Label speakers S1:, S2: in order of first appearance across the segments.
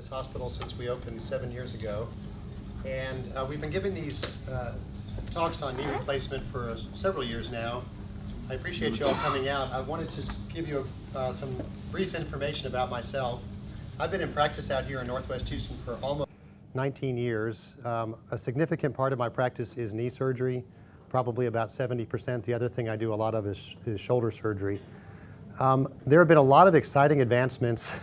S1: this hospital since we opened 7 years ago. And we've been giving these talks on knee replacement for several years now. I appreciate you all coming out. I wanted to give you some brief information about myself. I've been in practice out here in Northwest Houston for almost 19 years. A significant part of my practice is knee surgery, probably about 70%. The other thing I do a lot of is shoulder surgery. There have been a lot of exciting advancements.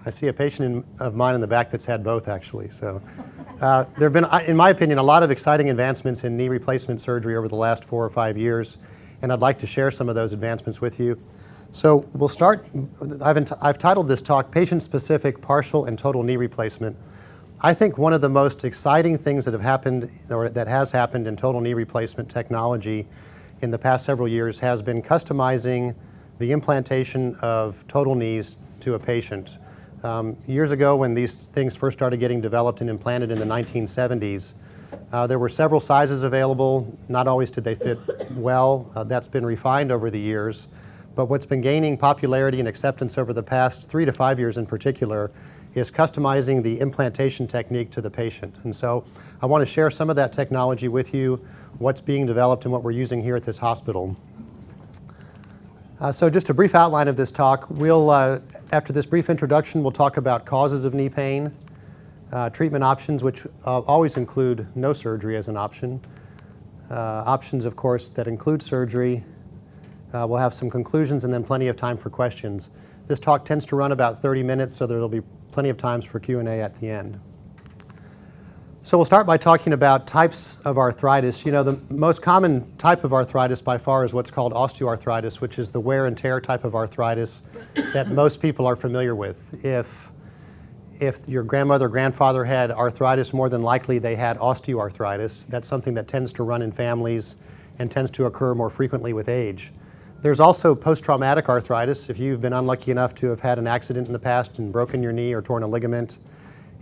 S1: I see a patient of mine in the back that's had both, actually. So there have been, in my opinion, a lot of exciting advancements in knee replacement surgery over the last 4 or 5 years, and I'd like to share some of those advancements with you. So we'll start. I've titled this talk Patient-Specific Partial and Total Knee Replacement. I think one of the most exciting things that have happened, or that has happened in total knee replacement technology in the past several years, has been customizing the implantation of total knees to a patient. Years ago, when these things first started getting developed and implanted in the 1970s, there were several sizes available. Not always did they fit well. That's been refined over the years. But what's been gaining popularity and acceptance over the past 3 to 5 years in particular is customizing the implantation technique to the patient. And so I want to share some of that technology with you, what's being developed and what we're using here at this hospital. So just a brief outline of this talk. After this brief introduction, we'll talk about causes of knee pain, treatment options, which always include no surgery as an option, options, of course, that include surgery. We'll have some conclusions and then plenty of time for questions. This talk tends to run about 30 minutes, so there'll be plenty of times for Q&A at the end. So we'll start by talking about types of arthritis. You know, the most common type of arthritis by far is what's called osteoarthritis, which is the wear and tear type of arthritis that most people are familiar with. If your grandmother or grandfather had arthritis, more than likely they had osteoarthritis. That's something that tends to run in families and tends to occur more frequently with age. There's also post-traumatic arthritis. If you've been unlucky enough to have had an accident in the past and broken your knee or torn a ligament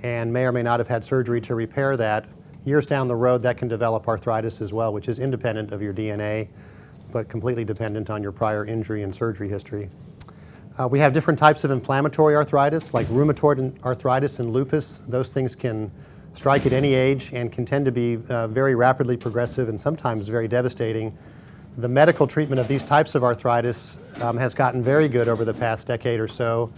S1: and may or may not have had surgery to repair that, years down the road that can develop arthritis as well, which is independent of your DNA, but completely dependent on your prior injury and surgery history. We have different types of inflammatory arthritis, like rheumatoid arthritis and lupus. Those things can strike at any age and can tend to be very rapidly progressive and sometimes very devastating. The medical treatment of these types of arthritis has gotten very good over the past decade or so.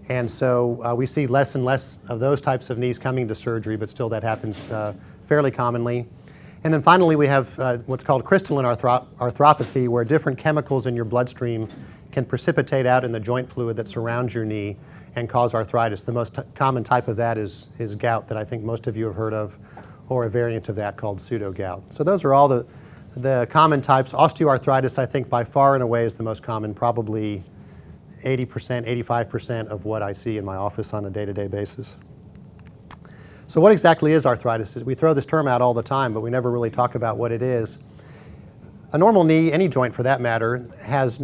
S1: And so we see less and less of those types of knees coming to surgery, but still that happens fairly commonly. And then finally, we have what's called crystalline arthropathy, where different chemicals in your bloodstream can precipitate out in the joint fluid that surrounds your knee and cause arthritis. The most common type of that is gout, that I think most of you have heard of, or a variant of that called pseudo-gout. So those are all the common types. Osteoarthritis, I think, by far and away is the most common, probably 80%, 85% of what I see in my office on a day-to-day basis. So what exactly is arthritis? We throw this term out all the time, but we never really talk about what it is. A normal knee, any joint for that matter, has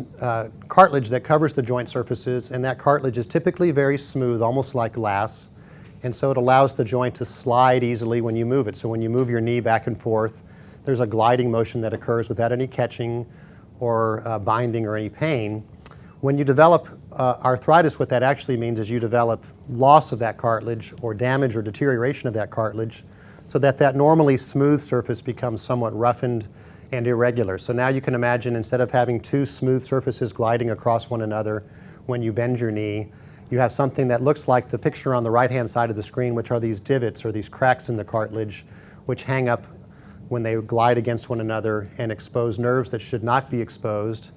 S1: cartilage that covers the joint surfaces, and that cartilage is typically very smooth, almost like glass, and so it allows the joint to slide easily when you move it. So when you move your knee back and forth, there's a gliding motion that occurs without any catching or binding or any pain. When you develop arthritis, what that actually means is you develop loss of that cartilage or damage or deterioration of that cartilage so that normally smooth surface becomes somewhat roughened and irregular. So now you can imagine, instead of having two smooth surfaces gliding across one another when you bend your knee, you have something that looks like the picture on the right-hand side of the screen, which are these divots or these cracks in the cartilage which hang up when they glide against one another and expose nerves that should not be exposed,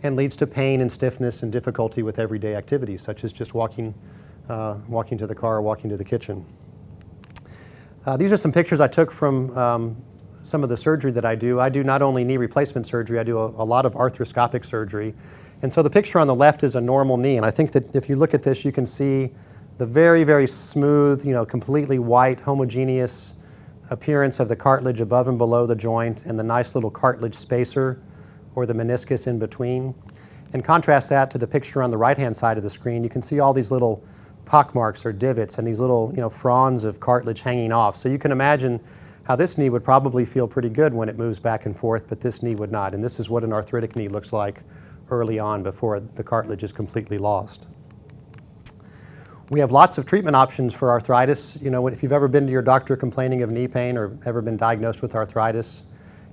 S1: and leads to pain and stiffness and difficulty with everyday activities, such as just walking to the car or walking to the kitchen. These are some pictures I took from some of the surgery that I do. I do not only knee replacement surgery, I do a lot of arthroscopic surgery. And so the picture on the left is a normal knee, and I think that if you look at this, you can see the very, very smooth, completely white, homogeneous appearance of the cartilage above and below the joint, and the nice little cartilage spacer or the meniscus in between. And contrast that to the picture on the right-hand side of the screen. You can see all these little pock marks or divots and these little fronds of cartilage hanging off. So you can imagine how this knee would probably feel pretty good when it moves back and forth, but this knee would not. And this is what an arthritic knee looks like early on before the cartilage is completely lost. We have lots of treatment options for arthritis. You know, if you've ever been to your doctor complaining of knee pain or ever been diagnosed with arthritis,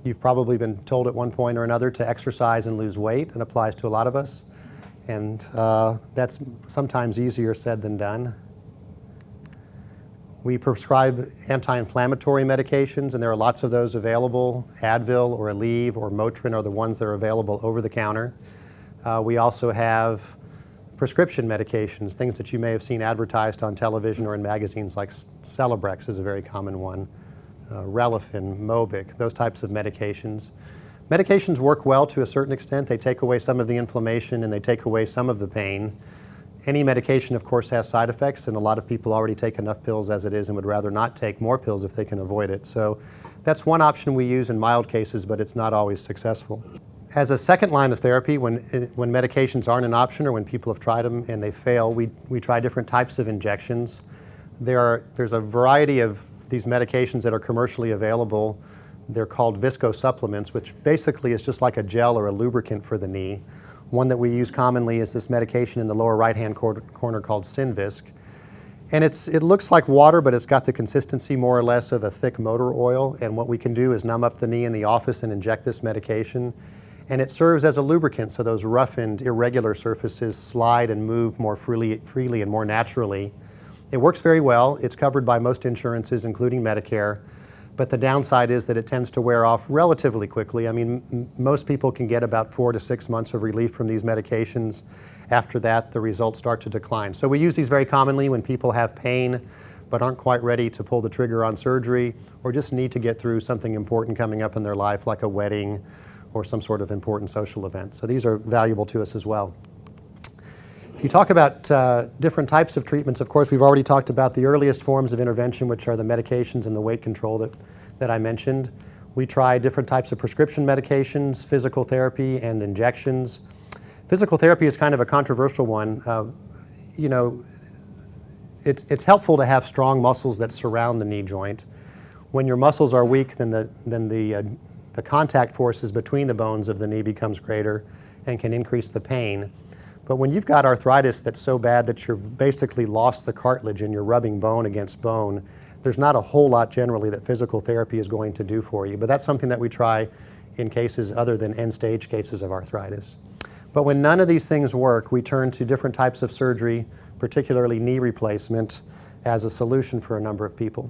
S1: you've probably been told at one point or another to exercise and lose weight. It applies to a lot of us. And that's sometimes easier said than done. We prescribe anti-inflammatory medications, and there are lots of those available. Advil or Aleve or Motrin are the ones that are available over the counter. We also have prescription medications, things that you may have seen advertised on television or in magazines, like Celebrex is a very common one, Relafin, Mobic, those types of medications. Medications work well to a certain extent. They take away some of the inflammation and they take away some of the pain. Any medication, of course, has side effects, and a lot of people already take enough pills as it is and would rather not take more pills if they can avoid it. So that's one option we use in mild cases, but it's not always successful. As a second line of therapy, when medications aren't an option or when people have tried them and they fail, we try different types of injections. There's a variety of these medications that are commercially available. They're called viscosupplements, which basically is just like a gel or a lubricant for the knee. One that we use commonly is this medication in the lower right-hand corner called Synvisc. And it looks like water, but it's got the consistency more or less of a thick motor oil. And what we can do is numb up the knee in the office and inject this medication. And it serves as a lubricant, so those roughened, irregular surfaces slide and move more freely and more naturally. It works very well. It's covered by most insurances, including Medicare. But the downside is that it tends to wear off relatively quickly. I mean, most people can get about 4 to 6 months of relief from these medications. After that, the results start to decline. So we use these very commonly when people have pain but aren't quite ready to pull the trigger on surgery or just need to get through something important coming up in their life, like a wedding or some sort of important social event. So these are valuable to us as well. If you talk about different types of treatments, of course, we've already talked about the earliest forms of intervention, which are the medications and the weight control that I mentioned. We try different types of prescription medications, physical therapy, and injections. Physical therapy is kind of a controversial one. You know, it's helpful to have strong muscles that surround the knee joint. When your muscles are weak, then the contact forces between the bones of the knee becomes greater and can increase the pain. But when you've got arthritis that's so bad that you've basically lost the cartilage and you're rubbing bone against bone, there's not a whole lot generally that physical therapy is going to do for you. But that's something that we try in cases other than end-stage cases of arthritis. But when none of these things work, we turn to different types of surgery, particularly knee replacement, as a solution for a number of people.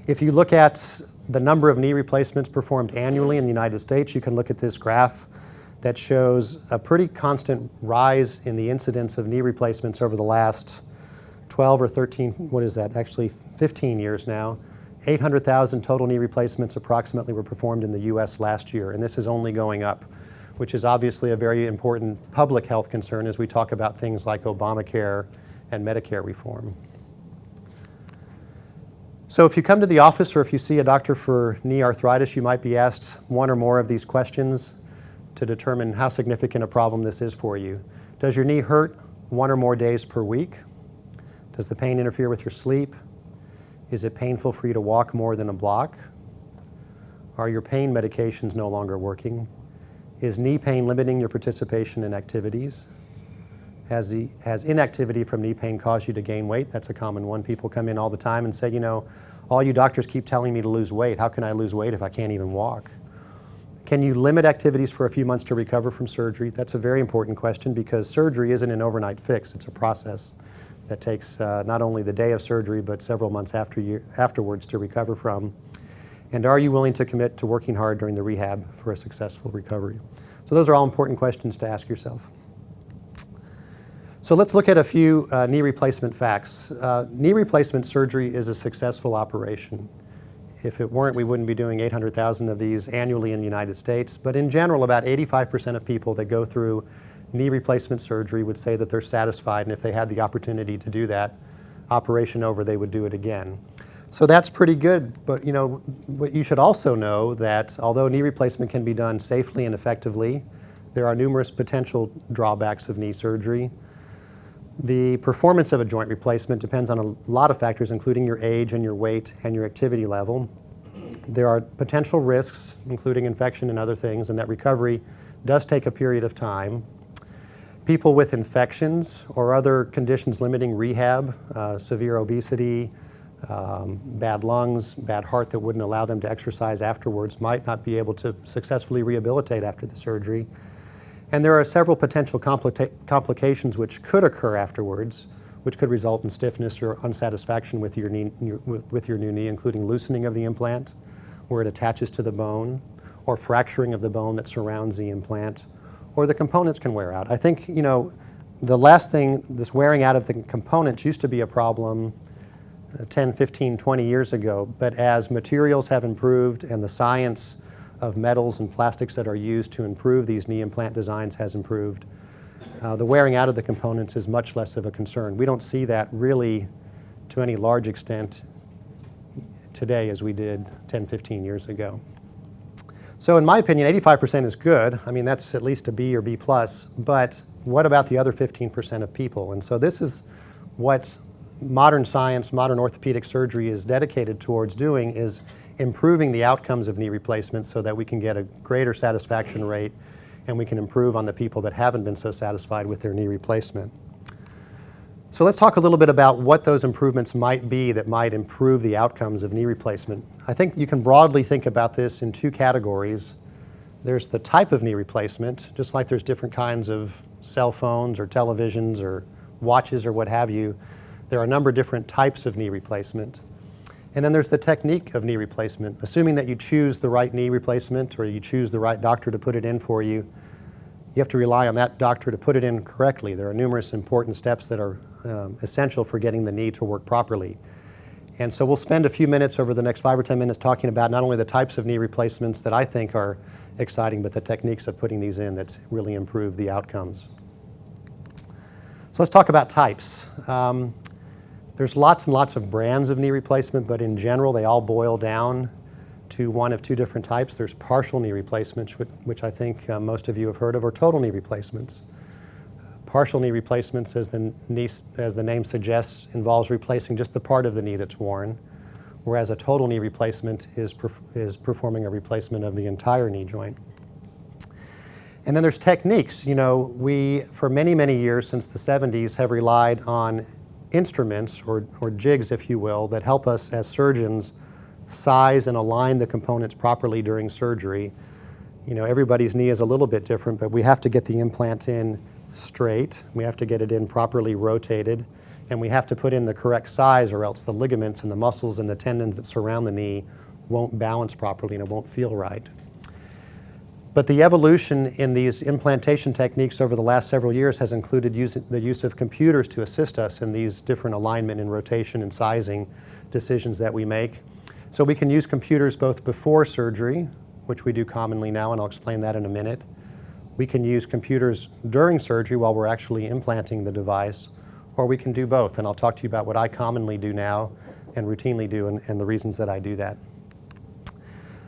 S1: If you look at the number of knee replacements performed annually in the United States, you can look at this graph that shows a pretty constant rise in the incidence of knee replacements over the last 12 or 13, what is that, actually 15 years now. 800,000 total knee replacements approximately were performed in the US last year, and this is only going up, which is obviously a very important public health concern as we talk about things like Obamacare and Medicare reform. So if you come to the office or if you see a doctor for knee arthritis, you might be asked one or more of these questions to determine how significant a problem this is for you. Does your knee hurt 1 or more days per week? Does the pain interfere with your sleep? Is it painful for you to walk more than a block? Are your pain medications no longer working? Is knee pain limiting your participation in activities? Has inactivity from knee pain caused you to gain weight? That's a common one. People come in all the time and say, you know, all you doctors keep telling me to lose weight. How can I lose weight if I can't even walk? Can you limit activities for a few months to recover from surgery? That's a very important question because surgery isn't an overnight fix. It's a process that takes not only the day of surgery, but several months afterwards to recover from. And are you willing to commit to working hard during the rehab for a successful recovery? So those are all important questions to ask yourself. So let's look at a few knee replacement facts. Knee replacement surgery is a successful operation. If it weren't, we wouldn't be doing 800,000 of these annually in the United States. But in general, about 85% of people that go through knee replacement surgery would say that they're satisfied, and if they had the opportunity to do that operation over, they would do it again. So that's pretty good, but you know, what you should also know that although knee replacement can be done safely and effectively, there are numerous potential drawbacks of knee surgery. The performance of a joint replacement depends on a lot of factors, including your age and your weight and your activity level. There are potential risks, including infection and other things, and that recovery does take a period of time. People with infections or other conditions limiting rehab, severe obesity, bad lungs, bad heart that wouldn't allow them to exercise afterwards, might not be able to successfully rehabilitate after the surgery. And there are several potential complications which could occur afterwards, which could result in stiffness or unsatisfaction with your new knee, including loosening of the implant where it attaches to the bone, or fracturing of the bone that surrounds the implant, or the components can wear out. I think, the last thing, this wearing out of the components used to be a problem 10, 15, 20 years ago, but as materials have improved and the science of metals and plastics that are used to improve these knee implant designs has improved, the wearing out of the components is much less of a concern. We don't see that really to any large extent today as we did 10, 15 years ago. So in my opinion, 85% is good. I mean, that's at least a B or B plus, but what about the other 15% of people? And so this is what modern science, modern orthopedic surgery is dedicated towards doing, is improving the outcomes of knee replacements so that we can get a greater satisfaction rate and we can improve on the people that haven't been so satisfied with their knee replacement. So let's talk a little bit about what those improvements might be that might improve the outcomes of knee replacement. I think you can broadly think about this in two categories. There's the type of knee replacement, just like there's different kinds of cell phones or televisions or watches or what have you. There are a number of different types of knee replacement. And then there's the technique of knee replacement. Assuming that you choose the right knee replacement or you choose the right doctor to put it in for you, you have to rely on that doctor to put it in correctly. There are numerous important steps that are essential for getting the knee to work properly. And so we'll spend a few minutes over the next 5 or 10 minutes talking about not only the types of knee replacements that I think are exciting, but the techniques of putting these in that's really improved the outcomes. So let's talk about types. There's lots and lots of brands of knee replacement, but in general they all boil down to one of two different types. There's partial knee replacements, which I think most of you have heard of, or total knee replacements. Partial knee replacements, as the name suggests, involves replacing just the part of the knee that's worn, whereas a total knee replacement is performing a replacement of the entire knee joint. And then there's techniques. We, for many, many years, since the 70s, have relied on instruments, or jigs, if you will, that help us as surgeons size and align the components properly during surgery. Everybody's knee is a little bit different, but we have to get the implant in straight, we have to get it in properly rotated, and we have to put in the correct size, or else the ligaments and the muscles and the tendons that surround the knee won't balance properly and it won't feel right. But the evolution in these implantation techniques over the last several years has included the use of computers to assist us in these different alignment and rotation and sizing decisions that we make. So we can use computers both before surgery, which we do commonly now, and I'll explain that in a minute. We can use computers during surgery while we're actually implanting the device, or we can do both, and I'll talk to you about what I commonly do now and routinely do and the reasons that I do that.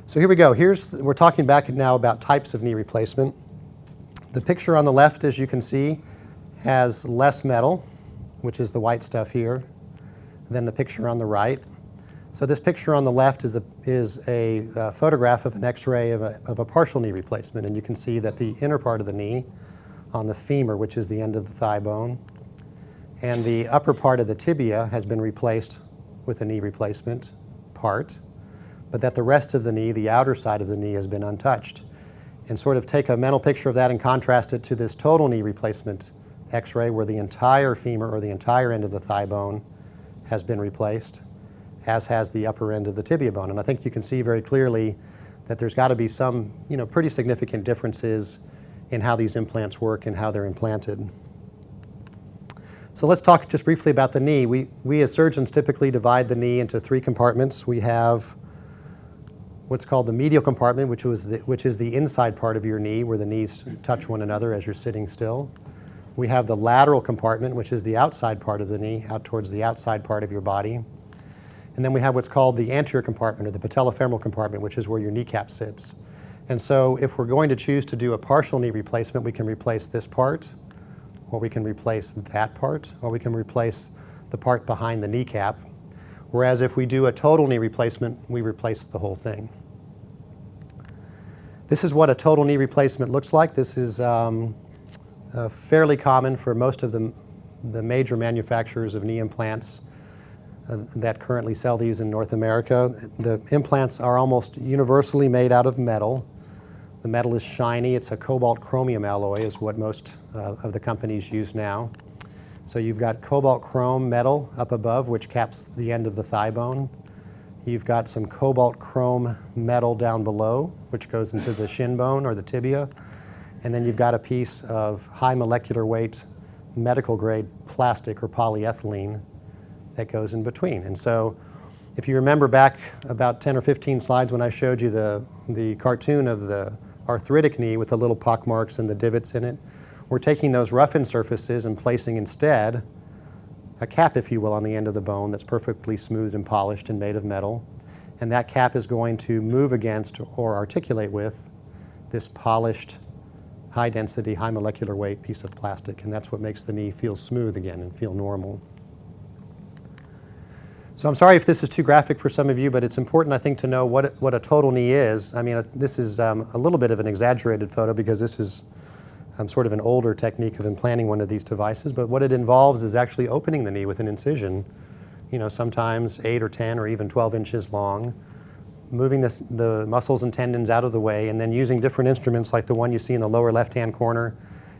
S1: So here we go. We're talking back now about types of knee replacement. The picture on the left, as you can see, has less metal, which is the white stuff here, than the picture on the right. So this picture on the left is a photograph of an X-ray of a partial knee replacement, and you can see that the inner part of the knee on the femur, which is the end of the thigh bone, and the upper part of the tibia has been replaced with a knee replacement part, but that the rest of the knee, the outer side of the knee, has been untouched. And sort of take a mental picture of that and contrast it to this total knee replacement X-ray where the entire femur or the entire end of the thigh bone has been replaced, as has the upper end of the tibia bone. And I think you can see very clearly that there's got to be some pretty significant differences in how these implants work and how they're implanted. So let's talk just briefly about the knee. We as surgeons typically divide the knee into three compartments. We have what's called the medial compartment, which is the inside part of your knee where the knees touch one another as you're sitting still. We have the lateral compartment, which is the outside part of the knee, out towards the outside part of your body. And then we have what's called the anterior compartment, or the patellofemoral compartment, which is where your kneecap sits. And so if we're going to choose to do a partial knee replacement, we can replace this part, or we can replace that part, or we can replace the part behind the kneecap. Whereas if we do a total knee replacement, we replace the whole thing. This is what a total knee replacement looks like. This is fairly common for most of the major manufacturers of knee implants that currently sell these in North America. The implants are almost universally made out of metal. The metal is shiny. It's a cobalt chromium alloy is what most of the companies use now. So you've got cobalt chrome metal up above, which caps the end of the thigh bone. You've got some cobalt chrome metal down below, which goes into the shin bone or the tibia. And then you've got a piece of high molecular weight medical grade plastic or polyethylene that goes in between. And so if you remember back about 10 or 15 slides when I showed you the cartoon of the arthritic knee with the little pock marks and the divots in it, we're taking those roughened surfaces and placing instead a cap, if you will, on the end of the bone that's perfectly smooth and polished and made of metal. And that cap is going to move against or articulate with this polished, high density, high molecular weight piece of plastic. And that's what makes the knee feel smooth again and feel normal. So I'm sorry if this is too graphic for some of you, but it's important, I think, to know what a total knee is. I mean, this is a little bit of an exaggerated photo because this is sort of an older technique of implanting one of these devices, but what it involves is actually opening the knee with an incision, sometimes 8 or 10 or even 12 inches long, moving the muscles and tendons out of the way, and then using different instruments like the one you see in the lower left-hand corner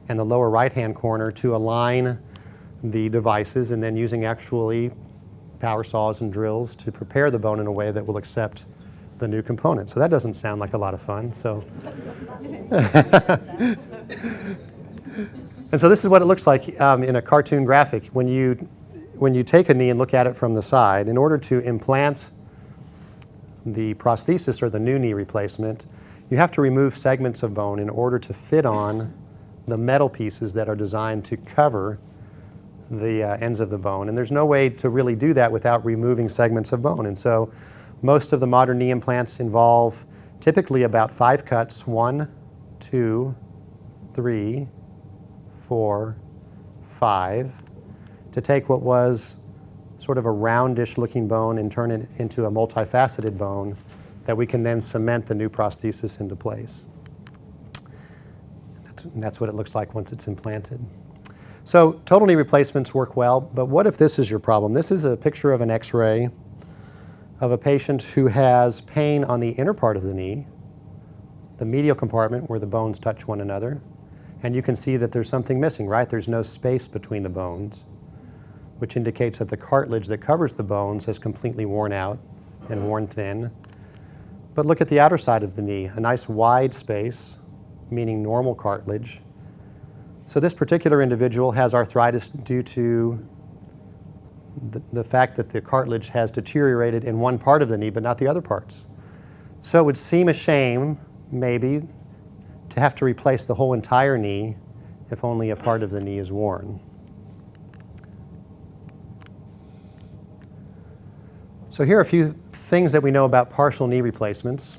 S1: and the lower right-hand corner to align the devices, and then using actually power saws and drills to prepare the bone in a way that will accept the new component. So that doesn't sound like a lot of fun. So, and so this is what it looks like in a cartoon graphic. When you take a knee and look at it from the side, in order to implant the prosthesis or the new knee replacement, you have to remove segments of bone in order to fit on the metal pieces that are designed to cover the ends of the bone. And there's no way to really do that without removing segments of bone. And so most of the modern knee implants involve typically about 5 cuts, 1, 2, 3, 4, 5, to take what was sort of a roundish looking bone and turn it into a multifaceted bone that we can then cement the new prosthesis into place. That's what it looks like once it's implanted. So total knee replacements work well, but what if this is your problem? This is a picture of an x-ray of a patient who has pain on the inner part of the knee, the medial compartment where the bones touch one another, and you can see that there's something missing, right? There's no space between the bones, which indicates that the cartilage that covers the bones has completely worn out and worn thin. But look at the outer side of the knee, a nice wide space, meaning normal cartilage. So this particular individual has arthritis due to the fact that the cartilage has deteriorated in one part of the knee, but not the other parts. So it would seem a shame, maybe, to have to replace the whole entire knee if only a part of the knee is worn. So here are a few things that we know about partial knee replacements.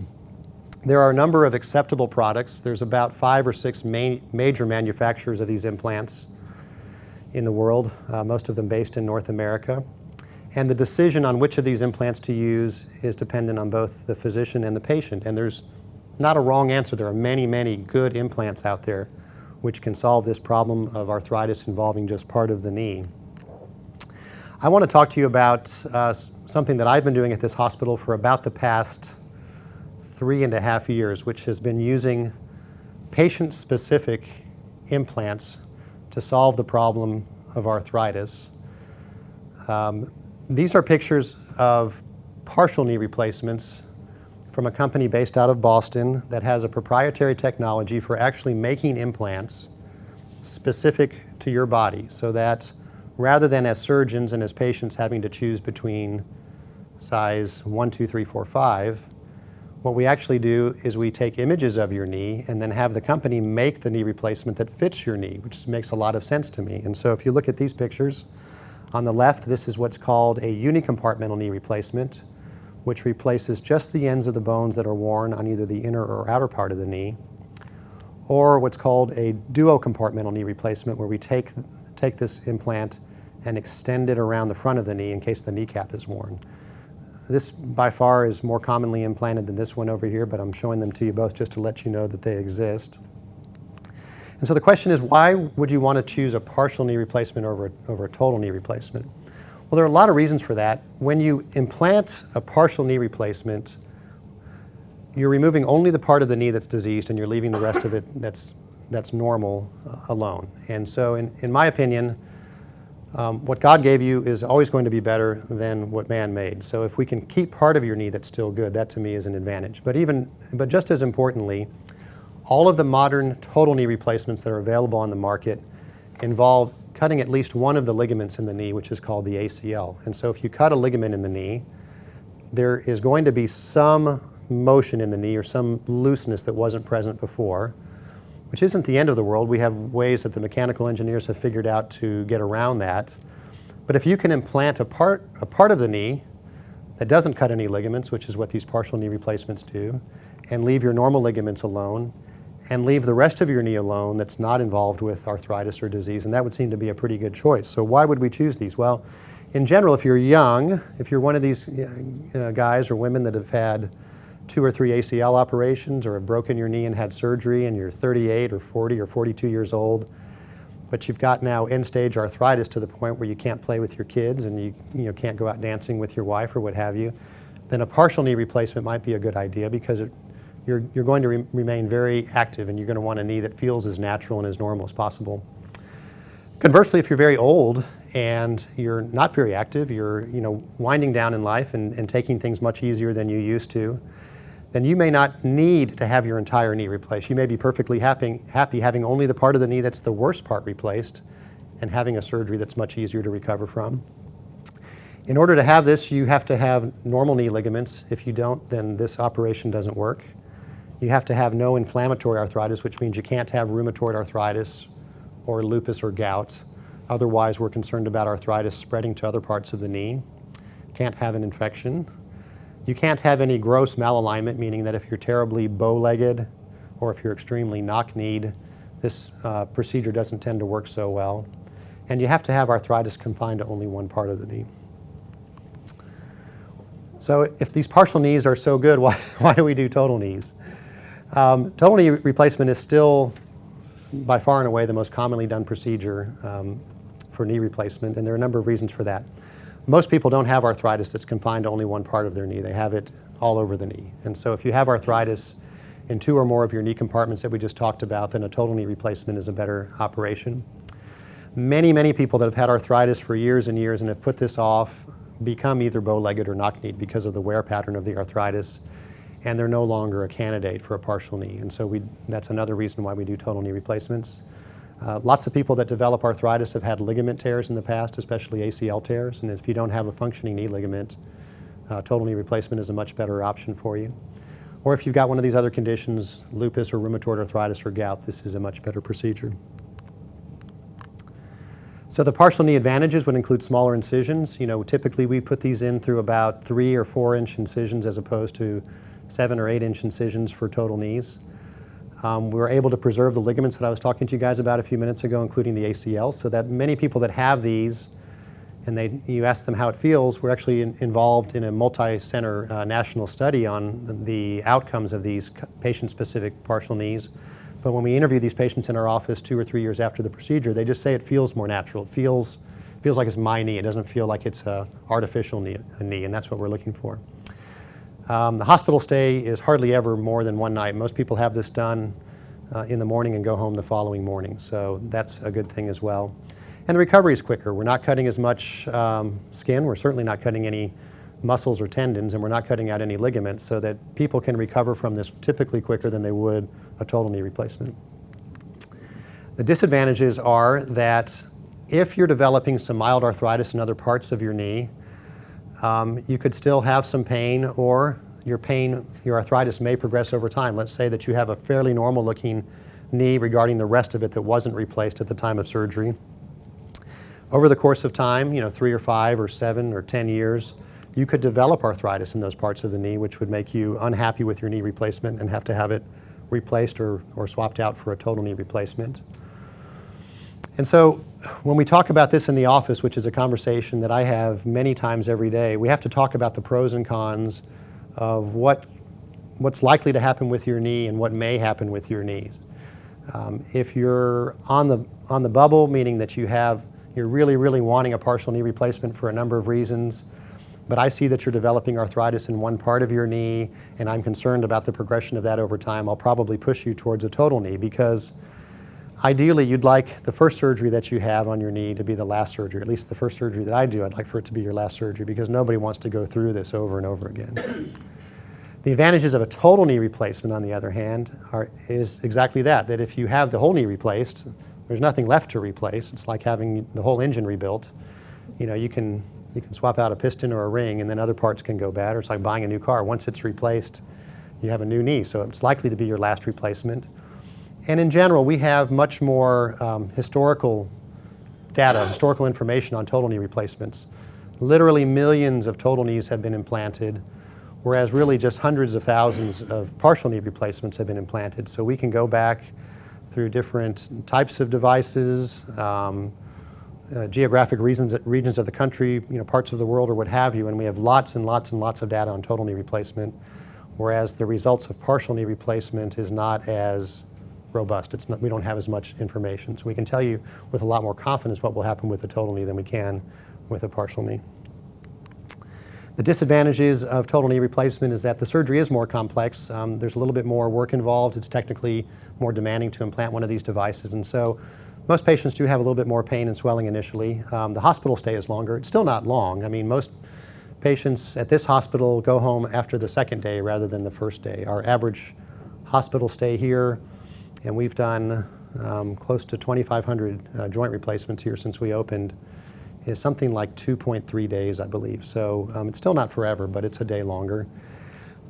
S1: There are a number of acceptable products. There's about 5 or 6 major manufacturers of these implants in the world, most of them based in North America. And the decision on which of these implants to use is dependent on both the physician and the patient. And there's not a wrong answer. There are many, many good implants out there which can solve this problem of arthritis involving just part of the knee. I want to talk to you about something that I've been doing at this hospital for about the past 3.5 years, which has been using patient-specific implants to solve the problem of arthritis. These are pictures of partial knee replacements from a company based out of Boston that has a proprietary technology for actually making implants specific to your body, so that rather than as surgeons and as patients having to choose between size 1, 2, 3, 4, 5, what we actually do is we take images of your knee and then have the company make the knee replacement that fits your knee, which makes a lot of sense to me. And so if you look at these pictures, on the left, this is what's called a unicompartmental knee replacement, which replaces just the ends of the bones that are worn on either the inner or outer part of the knee, or what's called a duocompartmental knee replacement, where we take this implant and extend it around the front of the knee in case the kneecap is worn. This, by far, is more commonly implanted than this one over here, but I'm showing them to you both just to let you know that they exist. And so the question is, why would you want to choose a partial knee replacement over a total knee replacement? Well, there are a lot of reasons for that. When you implant a partial knee replacement, you're removing only the part of the knee that's diseased and you're leaving the rest of it that's normal alone. And so in my opinion, what God gave you is always going to be better than what man made. So if we can keep part of your knee that's still good, that to me is an advantage. But just as importantly, all of the modern total knee replacements that are available on the market involve cutting at least one of the ligaments in the knee, which is called the ACL. And so if you cut a ligament in the knee, there is going to be some motion in the knee or some looseness that wasn't present before, which isn't the end of the world. We have ways that the mechanical engineers have figured out to get around that. But if you can implant a part of the knee that doesn't cut any ligaments, which is what these partial knee replacements do, and leave your normal ligaments alone, and leave the rest of your knee alone that's not involved with arthritis or disease, and that would seem to be a pretty good choice. So why would we choose these? Well, in general, if you're young, if you're one of these guys or women that have had 2 or 3 ACL operations or have broken your knee and had surgery and you're 38 or 40 or 42 years old, but you've got now end-stage arthritis to the point where you can't play with your kids and you can't go out dancing with your wife or what have you, then a partial knee replacement might be a good idea because you're going to remain very active and you're going to want a knee that feels as natural and as normal as possible. Conversely, if you're very old and you're not very active, you're winding down in life and taking things much easier than you used to, then you may not need to have your entire knee replaced. You may be perfectly happy having only the part of the knee that's the worst part replaced and having a surgery that's much easier to recover from. In order to have this, you have to have normal knee ligaments. If you don't, then this operation doesn't work. You have to have no inflammatory arthritis, which means you can't have rheumatoid arthritis or lupus or gout. Otherwise, we're concerned about arthritis spreading to other parts of the knee. Can't have an infection. You can't have any gross malalignment, meaning that if you're terribly bow-legged or if you're extremely knock-kneed, this procedure doesn't tend to work so well. And you have to have arthritis confined to only one part of the knee. So if these partial knees are so good, why do we do total knees? Total knee replacement is still by far and away the most commonly done procedure for knee replacement, and there are a number of reasons for that. Most people don't have arthritis that's confined to only one part of their knee. They have it all over the knee. And so if you have arthritis in 2 or more of your knee compartments that we just talked about, then a total knee replacement is a better operation. Many, many people that have had arthritis for years and years and have put this off become either bow-legged or knock-kneed because of the wear pattern of the arthritis, and they're no longer a candidate for a partial knee. And so that's another reason why we do total knee replacements. Lots of people that develop arthritis have had ligament tears in the past, especially ACL tears, and if you don't have a functioning knee ligament, total knee replacement is a much better option for you. Or if you've got one of these other conditions, lupus or rheumatoid arthritis or gout, this is a much better procedure. So the partial knee advantages would include smaller incisions. Typically we put these in through about 3 or 4 inch incisions as opposed to 7 or 8 inch incisions for total knees. We were able to preserve the ligaments that I was talking to you guys about a few minutes ago, including the ACL, so that many people that have these, and you ask them how it feels, we're actually involved in a multi-center national study on the outcomes of these patient-specific partial knees. But when we interview these patients in our office 2 or 3 years after the procedure, they just say it feels more natural. It feels like it's my knee. It doesn't feel like it's an artificial knee, and that's what we're looking for. The hospital stay is hardly ever more than 1 night. Most people have this done in the morning and go home the following morning, so that's a good thing as well. And the recovery is quicker. We're not cutting as much skin. We're certainly not cutting any muscles or tendons, and we're not cutting out any ligaments, so that people can recover from this typically quicker than they would a total knee replacement. The disadvantages are that if you're developing some mild arthritis in other parts of your knee, you could still have some pain, or your arthritis may progress over time. Let's say that you have a fairly normal looking knee regarding the rest of it that wasn't replaced at the time of surgery. Over the course of time, 3 or 5 or 7 or 10 years, you could develop arthritis in those parts of the knee, which would make you unhappy with your knee replacement and have to have it replaced or swapped out for a total knee replacement. And so when we talk about this in the office, which is a conversation that I have many times every day, we have to talk about the pros and cons of what's likely to happen with your knee and what may happen with your knees. If you're on the bubble, meaning that you're really, really wanting a partial knee replacement for a number of reasons, but I see that you're developing arthritis in one part of your knee, and I'm concerned about the progression of that over time, I'll probably push you towards a total knee, because ideally you'd like the first surgery that you have on your knee to be the last surgery. At least the first surgery that I do, I'd like for it to be your last surgery, because nobody wants to go through this over and over again. The advantages of a total knee replacement, on the other hand, is exactly that if you have the whole knee replaced, there's nothing left to replace. It's like having the whole engine rebuilt. You can swap out a piston or a ring, and then other parts can go bad, or it's like buying a new car. Once it's replaced, you have a new knee, so it's likely to be your last replacement. And in general, we have much more historical data, historical information on total knee replacements. Literally millions of total knees have been implanted, whereas really just hundreds of thousands of partial knee replacements have been implanted. So we can go back through different types of devices, geographic regions of the country, parts of the world or what have you, and we have lots and lots and lots of data on total knee replacement, whereas the results of partial knee replacement is not as robust. We don't have as much information. So we can tell you with a lot more confidence what will happen with a total knee than we can with a partial knee. The disadvantages of total knee replacement is that the surgery is more complex. There's a little bit more work involved. It's technically more demanding to implant one of these devices. And so most patients do have a little bit more pain and swelling initially. The hospital stay is longer. It's still not long. I mean, most patients at this hospital go home after the second day rather than the first day. Our average hospital stay here, and we've done close to 2,500 joint replacements here since we opened, is something like 2.3 days, I believe. So it's still not forever, but it's a day longer.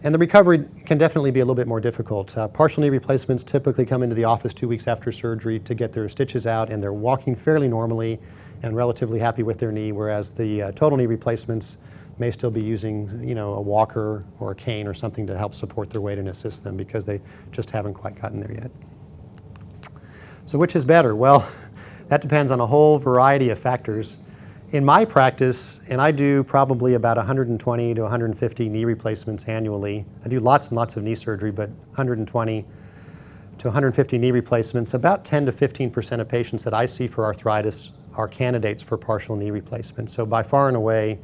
S1: And the recovery can definitely be a little bit more difficult. Partial knee replacements typically come into the office 2 weeks after surgery to get their stitches out, and they're walking fairly normally and relatively happy with their knee, whereas the total knee replacements may still be using a walker or a cane or something to help support their weight and assist them, because they just haven't quite gotten there yet. So which is better? Well, that depends on a whole variety of factors. In my practice, and I do probably about 120 to 150 knee replacements annually. I do lots and lots of knee surgery, but 120 to 150 knee replacements. About 10 to 15% of patients that I see for arthritis are candidates for partial knee replacement. So by far and away,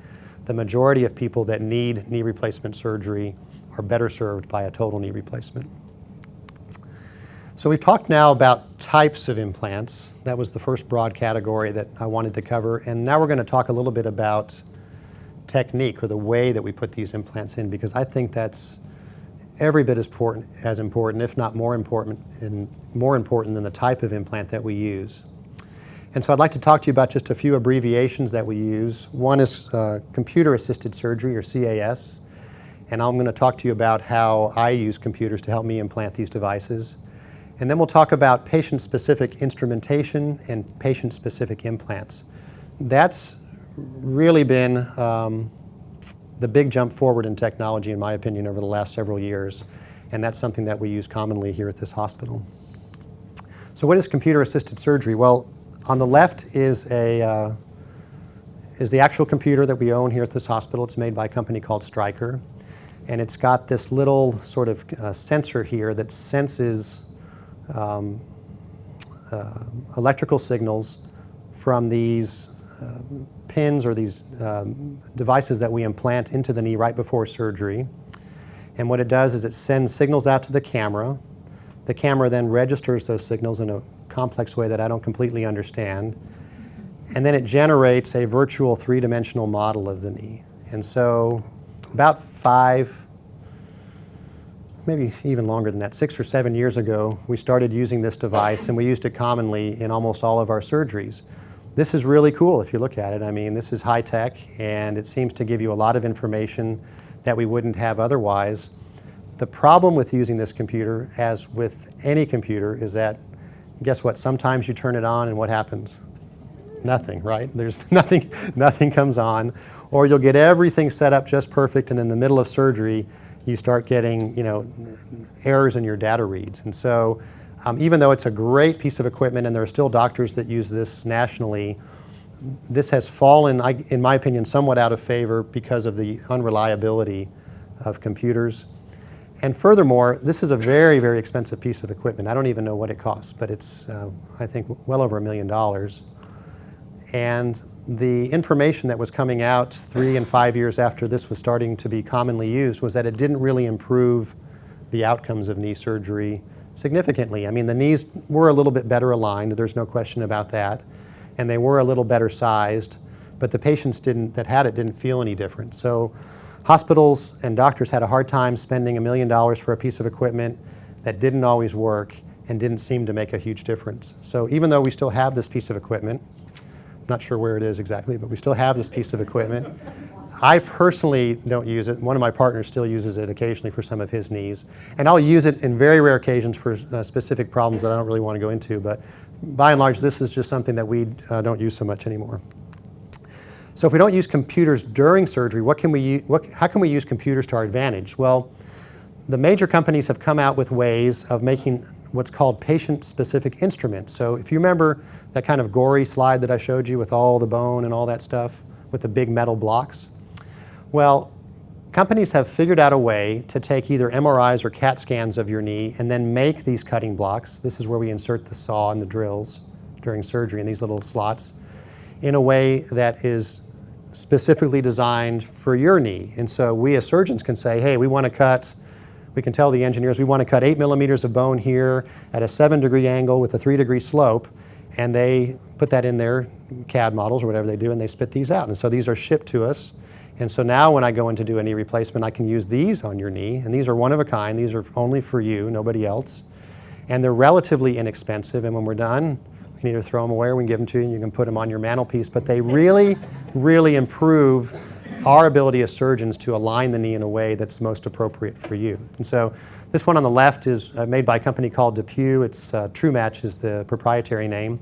S1: the majority of people that need knee replacement surgery are better served by a total knee replacement. So we've talked now about types of implants. That was the first broad category that I wanted to cover. And now we're going to talk a little bit about technique, or the way that we put these implants in, because I think that's every bit as important, if not more important than the type of implant that we use. And so I'd like to talk to you about just a few abbreviations that we use. One is computer-assisted surgery, or CAS. And I'm going to talk to you about how I use computers to help me implant these devices. And then we'll talk about patient-specific instrumentation and patient-specific implants. That's really been the big jump forward in technology, in my opinion, over the last several years. And that's something that we use commonly here at this hospital. So what is computer-assisted surgery? Well, on the left is the actual computer that we own here at this hospital. It's made by a company called Stryker. And it's got this little sort of sensor here that senses electrical signals from these pins, or these devices that we implant into the knee right before surgery. And what it does is it sends signals out to the camera. The camera then registers those signals in a complex way that I don't completely understand. And then it generates a virtual three-dimensional model of the knee. And so about maybe even longer than that, 6 or 7 years ago, we started using this device, and we used it commonly in almost all of our surgeries. This is really cool if you look at it. I mean, this is high tech, and it seems to give you a lot of information that we wouldn't have otherwise. The problem with using this computer, as with any computer, is that, guess what? Sometimes you turn it on, and what happens? Nothing, right? There's nothing comes on. Or you'll get everything set up just perfect, and in the middle of surgery, you start getting, errors in your data reads. And so even though it's a great piece of equipment, and there are still doctors that use this nationally, this has fallen, in my opinion, somewhat out of favor because of the unreliability of computers. And furthermore, this is a very, very expensive piece of equipment. I don't even know what it costs, but it's, I think, well over $1 million. And the information that was coming out 3 and 5 years after this was starting to be commonly used was that it didn't really improve the outcomes of knee surgery significantly. I mean, the knees were a little bit better aligned, there's no question about that, and they were a little better sized, but the patients that had it didn't feel any different. So hospitals and doctors had a hard time spending $1 million for a piece of equipment that didn't always work and didn't seem to make a huge difference. So even though we still have this piece of equipment, not sure where it is exactly, but we still have this piece of equipment. I personally don't use it. One of my partners still uses it occasionally for some of his knees. And I'll use it in very rare occasions for specific problems that I don't really want to go into, but by and large, this is just something that we don't use so much anymore. So if we don't use computers during surgery, how can we use computers to our advantage? Well, the major companies have come out with ways of making what's called patient-specific instruments. So if you remember that kind of gory slide that I showed you with all the bone and all that stuff, with the big metal blocks, well, companies have figured out a way to take either MRIs or CAT scans of your knee and then make these cutting blocks. This is where we insert the saw and the drills during surgery in these little slots in a way that is specifically designed for your knee. And so we as surgeons can say, hey, we can tell the engineers we want to cut 8 millimeters of bone here at a 7-degree angle with a 3-degree slope, and they put that in their CAD models or whatever they do, and they spit these out. And so these are shipped to us. And so now when I go in to do a knee replacement, I can use these on your knee, and these are one of a kind. These are only for you, nobody else. And they're relatively inexpensive, and when we're done, we can either throw them away or we can give them to you, and you can put them on your mantelpiece. But they really, really improve our ability as surgeons to align the knee in a way that's most appropriate for you. And so this one on the left is made by a company called DePuy. It's TrueMatch is the proprietary name,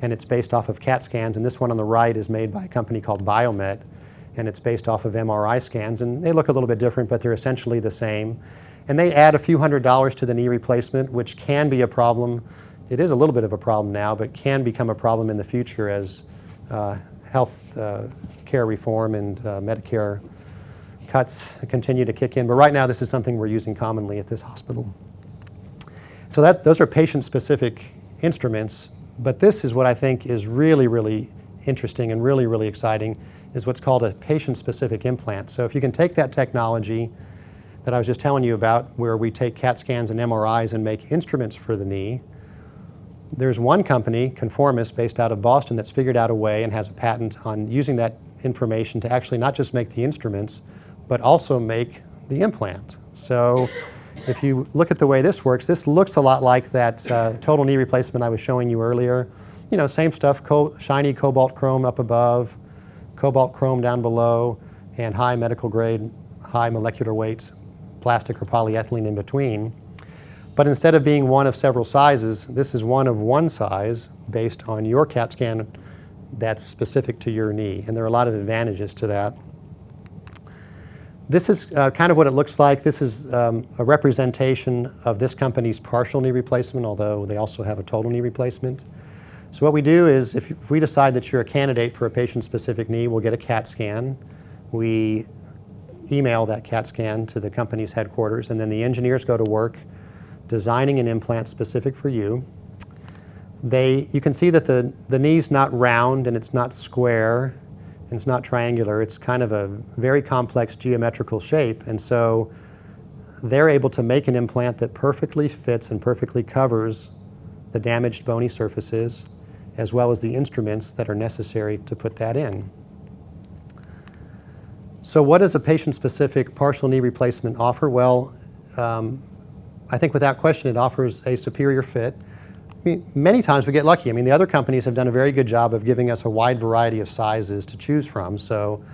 S1: and it's based off of CAT scans. And this one on the right is made by a company called Biomet, and it's based off of MRI scans. And they look a little bit different, but they're essentially the same. And they add a few $100s to the knee replacement, which can be a problem. It is a little bit of a problem now, but can become a problem in the future as health care reform and Medicare cuts continue to kick in. But right now, this is something we're using commonly at this hospital. So those are patient-specific instruments, but this is what I think is really, really interesting and really, really exciting, is what's called a patient-specific implant. So if you can take that technology that I was just telling you about, where we take CAT scans and MRIs and make instruments for the knee, there's one company, Conformis, based out of Boston, that's figured out a way and has a patent on using that information to actually not just make the instruments, but also make the implant. So if you look at the way this works, this looks a lot like that total knee replacement I was showing you earlier. You know, same stuff, shiny cobalt chrome up above, cobalt chrome down below, and high medical grade, high molecular weight plastic or polyethylene in between. But instead of being one of several sizes, this is one of one size based on your CAT scan that's specific to your knee. And there are a lot of advantages to that. This is kind of what it looks like. This is a representation of this company's partial knee replacement, although they also have a total knee replacement. So what we do is, if we decide that you're a candidate for a patient-specific knee, we'll get a CAT scan. We email that CAT scan to the company's headquarters, and then the engineers go to work designing an implant specific for you. You can see that the knee's not round and it's not square and it's not triangular. It's kind of a very complex geometrical shape, and so they're able to make an implant that perfectly fits and perfectly covers the damaged bony surfaces, as well as the instruments that are necessary to put that in. So what does a patient-specific partial knee replacement offer? Well, I think without question it offers a superior fit. I mean, many times we get lucky. I mean, the other companies have done a very good job of giving us a wide variety of sizes to choose from. So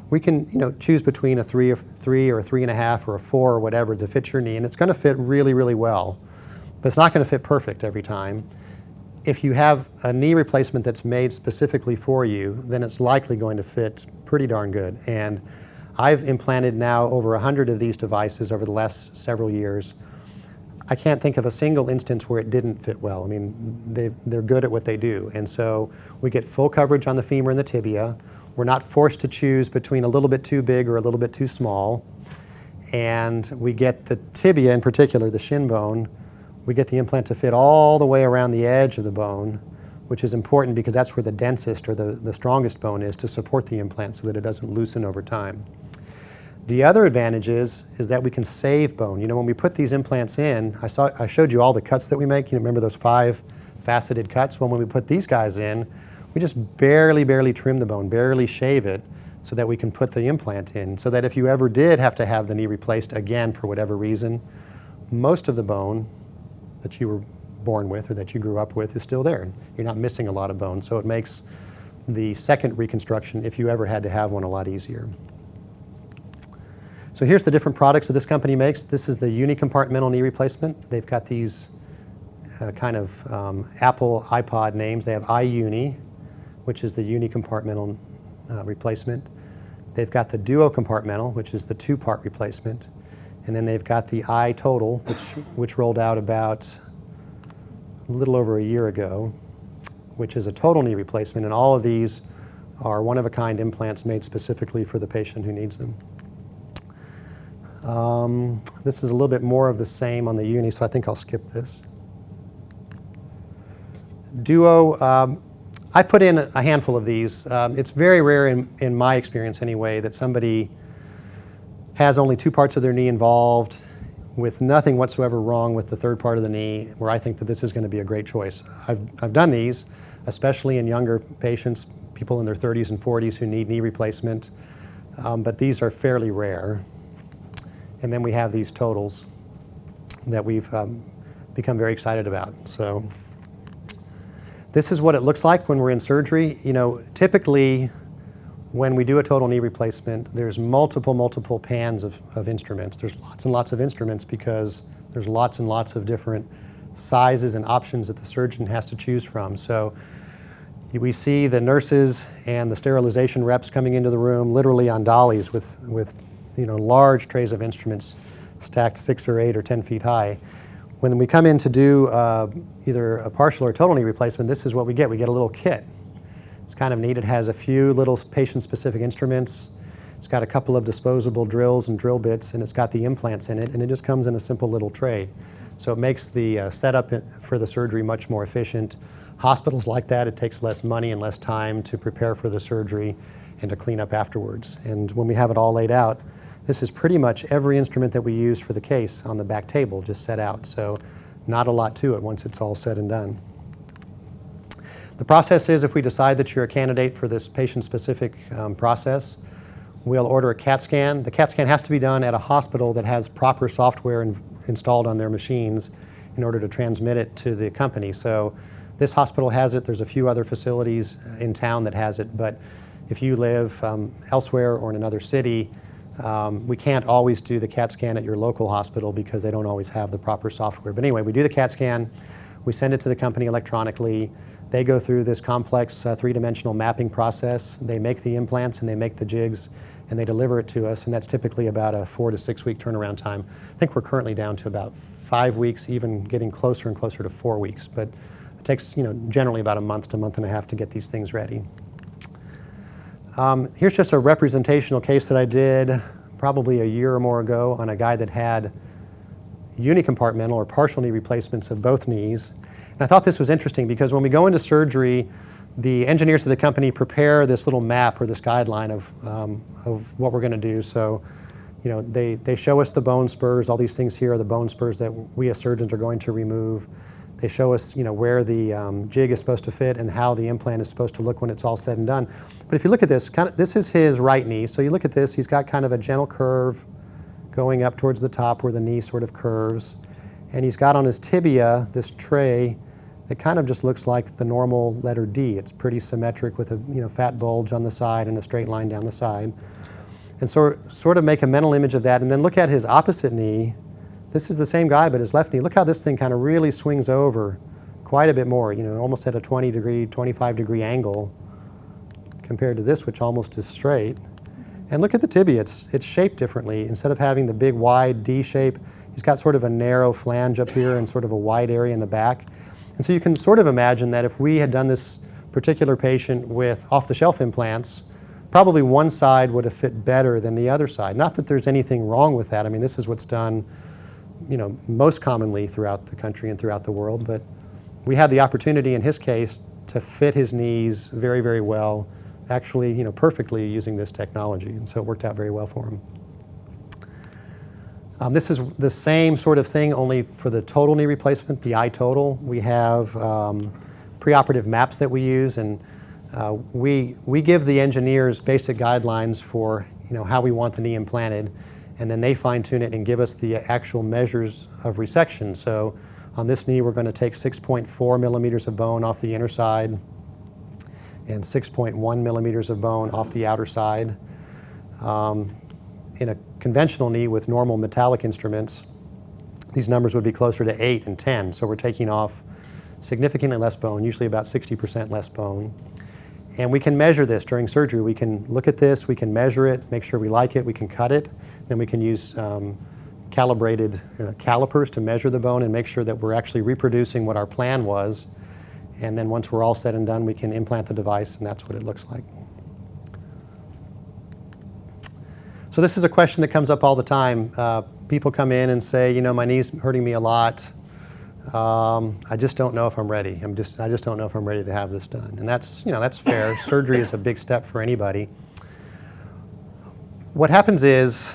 S1: we can, choose between a 3 or 3.5 or a 4 or whatever to fit your knee, and it's going to fit really, really well. But it's not going to fit perfect every time. If you have a knee replacement that's made specifically for you, then it's likely going to fit pretty darn good. And I've implanted now over 100 of these devices over the last several years. I can't think of a single instance where it didn't fit well. I mean, they're good at what they do. And so we get full coverage on the femur and the tibia. We're not forced to choose between a little bit too big or a little bit too small. and we get the tibia in particular, the shin bone, we get the implant to fit all the way around the edge of the bone, which is important because that's where the densest or the strongest bone is to support the implant so that it doesn't loosen over time. The other advantage is that we can save bone. You know, when we put these implants in, I showed you all the cuts that we make. You remember those 5 faceted cuts? Well, when we put these guys in, we just barely trim the bone, barely shave it so that we can put the implant in. So that if you ever did have to have the knee replaced again for whatever reason, most of the bone that you were born with or that you grew up with is still there. You're not missing a lot of bone. So it makes the second reconstruction, if you ever had to have one, a lot easier. So here's the different products that this company makes. This is the unicompartmental knee replacement. They've got these kind of Apple iPod names. They have iUni, which is the unicompartmental replacement. They've got the duocompartmental, which is the 2-part replacement. And then they've got the iTotal, which rolled out about a little over a year ago, which is a total knee replacement. And all of these are one-of-a-kind implants made specifically for the patient who needs them. This is a little bit more of the same on the uni, so I think I'll skip this. Duo, I put in a handful of these. It's very rare in my experience anyway that somebody has only 2 parts of their knee involved with nothing whatsoever wrong with the 3rd part of the knee, where I think that this is going to be a great choice. I've done these, especially in younger patients, people in their 30s and 40s who need knee replacement, but these are fairly rare. And then we have these totals that we've become very excited about. So this is what it looks like when we're in surgery. You know, typically when we do a total knee replacement, there's multiple pans of instruments. There's lots and lots of instruments because there's lots and lots of different sizes and options that the surgeon has to choose from. So we see the nurses and the sterilization reps coming into the room literally on dollies with you know, large trays of instruments stacked 6 or 8 or 10 feet high. When we come in to do either a partial or total knee replacement, this is what we get. We get a little kit. It's kind of neat. It has a few little patient-specific instruments. It's got a couple of disposable drills and drill bits, and it's got the implants in it, and it just comes in a simple little tray. So it makes the setup for the surgery much more efficient. Hospitals like that, it takes less money and less time to prepare for the surgery and to clean up afterwards. And when we have it all laid out, this is pretty much every instrument that we use for the case on the back table just set out. So not a lot to it once it's all said and done. The process is, if we decide that you're a candidate for this patient-specific process, we'll order a CAT scan. The CAT scan has to be done at a hospital that has proper software installed on their machines in order to transmit it to the company. So this hospital has it. There's a few other facilities in town that has it. But if you live elsewhere or in another city, we can't always do the CAT scan at your local hospital because they don't always have the proper software. But anyway, we do the CAT scan. We send it to the company electronically. They go through this complex 3-dimensional mapping process. They make the implants and they make the jigs and they deliver it to us, and that's typically about a 4 to 6 week turnaround time. I think we're currently down to about 5 weeks, even getting closer and closer to 4 weeks. But it takes, you know, generally about a month to month and a half to get these things ready. Here's just a representational case that I did probably a year or more ago on a guy that had unicompartmental or partial knee replacements of both knees. And I thought this was interesting because when we go into surgery, the engineers of the company prepare this little map or this guideline of what we're going to do. So, you know, they show us the bone spurs. All these things here are the bone spurs that we as surgeons are going to remove. They show us, you know, where the jig is supposed to fit and how the implant is supposed to look when it's all said and done. But if you look at this, this is his right knee. So you look at this, he's got kind of a gentle curve going up towards the top where the knee sort of curves. And he's got on his tibia this tray that kind of just looks like the normal letter D. It's pretty symmetric with a, you know, fat bulge on the side and a straight line down the side. And so sort of make a mental image of that, and then look at his opposite knee. This is the same guy, but his left knee. Look how this thing kind of really swings over quite a bit more, you know, almost at a 20-degree, 25-degree angle compared to this, which almost is straight. And look at the tibia. It's shaped differently. Instead of having the big wide D shape, he's got sort of a narrow flange up here and sort of a wide area in the back. And so you can sort of imagine that if we had done this particular patient with off-the-shelf implants, probably one side would have fit better than the other side. Not that there's anything wrong with that. I mean, this is what's done, most commonly throughout the country and throughout the world. But we had the opportunity in his case to fit his knees very, very well, actually, perfectly using this technology. And so it worked out very well for him. This is the same sort of thing, only for the total knee replacement, the iTotal. We have preoperative maps that we use, and we give the engineers basic guidelines for how we want the knee implanted, and then they fine-tune it and give us the actual measures of resection. So on this knee, we're going to take 6.4 millimeters of bone off the inner side and 6.1 millimeters of bone off the outer side. In a conventional knee with normal metallic instruments, these numbers would be closer to 8 and 10. So we're taking off significantly less bone, usually about 60% less bone. And we can measure this during surgery. We can look at this, we can measure it, make sure we like it, we can cut it. Then we can use calibrated calipers to measure the bone and make sure that we're actually reproducing what our plan was. And then once we're all said and done, we can implant the device, and that's what it looks like. So this is a question that comes up all the time. People come in and say, my knee's hurting me a lot. I just don't know if I'm ready. I just don't know if I'm ready to have this done. And that's, that's fair. Surgery is a big step for anybody. What happens is,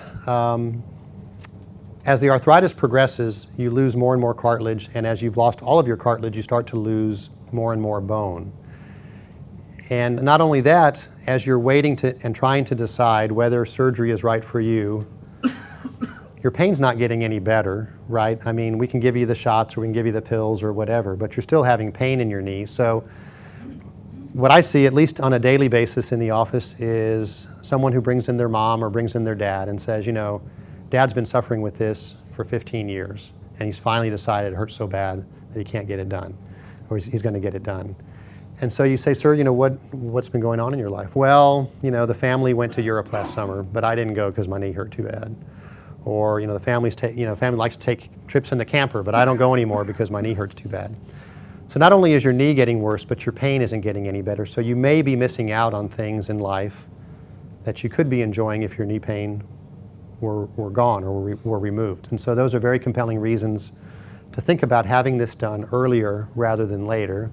S1: as the arthritis progresses, you lose more and more cartilage, and as you've lost all of your cartilage, you start to lose more and more bone. And not only that, as you're waiting and trying to decide whether surgery is right for you, your pain's not getting any better, right? I mean, we can give you the shots or we can give you the pills or whatever, but you're still having pain in your knee. So what I see, at least on a daily basis in the office, is someone who brings in their mom or brings in their dad and says, Dad's been suffering with this for 15 years, and he's finally decided it hurts so bad that he can't get it done, or he's going to get it done. And so you say, sir, what's been going on in your life? Well, the family went to Europe last summer, but I didn't go because my knee hurt too bad. Or, the family likes to take trips in the camper, but I don't go anymore because my knee hurts too bad. So not only is your knee getting worse, but your pain isn't getting any better. So you may be missing out on things in life that you could be enjoying if your knee pain were gone or were removed. And so those are very compelling reasons to think about having this done earlier rather than later.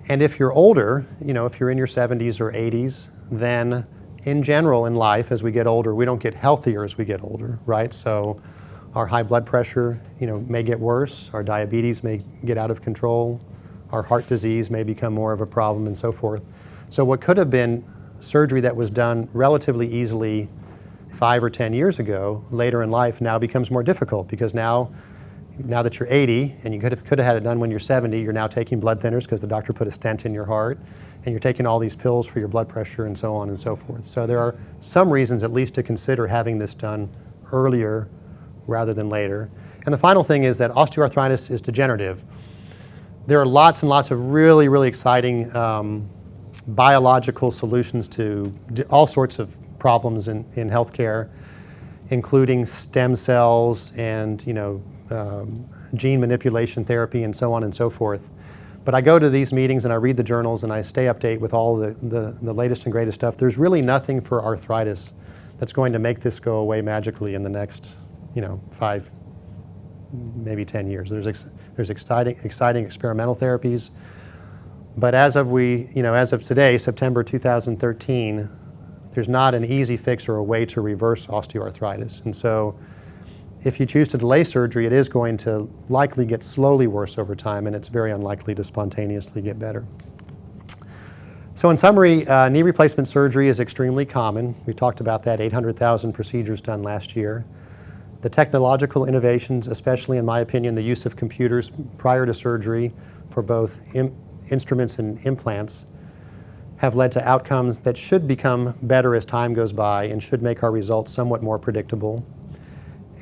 S1: And if you're older, if you're in your 70s or 80s, then in general in life, as we get older, we don't get healthier as we get older, right? So our high blood pressure, may get worse, our diabetes may get out of control, our heart disease may become more of a problem, and so forth. So what could have been surgery that was done relatively easily 5 or 10 years ago, later in life, now becomes more difficult, because now that you're 80 and you could have had it done when you're 70, you're now taking blood thinners because the doctor put a stent in your heart, and you're taking all these pills for your blood pressure and so on and so forth. So there are some reasons at least to consider having this done earlier rather than later. And the final thing is that osteoarthritis is degenerative. There are lots and lots of really, really exciting biological solutions to all sorts of problems in healthcare, including stem cells and gene manipulation therapy and so on and so forth. But I go to these meetings and I read the journals and I stay update with all the latest and greatest stuff. There's really nothing for arthritis that's going to make this go away magically in the next 5, maybe 10 years. There's exciting experimental therapies, but as of today, September 2013, there's not an easy fix or a way to reverse osteoarthritis. And so if you choose to delay surgery, it is going to likely get slowly worse over time, and it's very unlikely to spontaneously get better. So in summary, knee replacement surgery is extremely common. We talked about that, 800,000 procedures done last year. The technological innovations, especially in my opinion, the use of computers prior to surgery for both instruments and implants, have led to outcomes that should become better as time goes by and should make our results somewhat more predictable.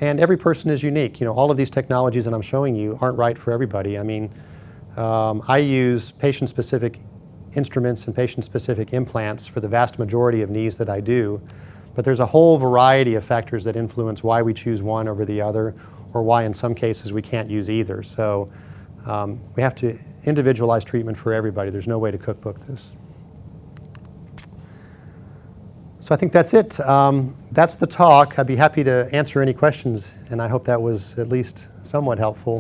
S1: And every person is unique. All of these technologies that I'm showing you aren't right for everybody. I mean, I use patient-specific instruments and patient-specific implants for the vast majority of knees that I do, but there's a whole variety of factors that influence why we choose one over the other, or why in some cases we can't use either. So we have to individualize treatment for everybody. There's no way to cookbook this. So I think that's it. That's the talk. I'd be happy to answer any questions, and I hope that was at least somewhat helpful.